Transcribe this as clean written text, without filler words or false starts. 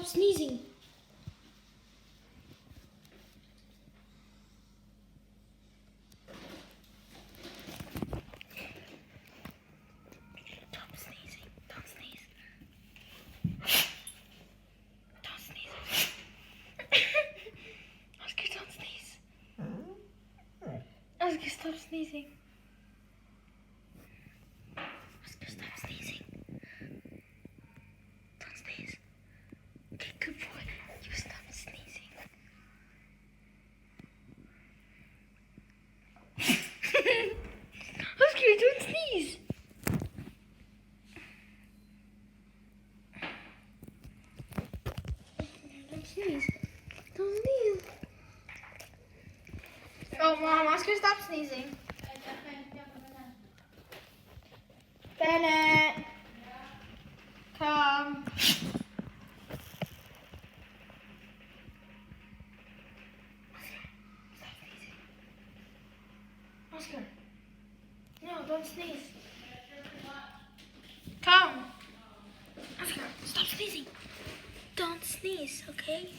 sneezing. Stop sneezing. Don't sneeze. Don't sneeze. Oscar, don't sneeze. Oscar, stop sneezing. Oscar, stop sneezing. Don't sneeze. Okay, good boy. You stop sneezing. Oscar, don't sneeze. Don't sneeze. Don't sneeze. Oh, Mom, Oscar, stop sneezing. Bennett. Come. Oscar. No, don't sneeze. Come. Oscar, stop sneezing. Don't sneeze, okay?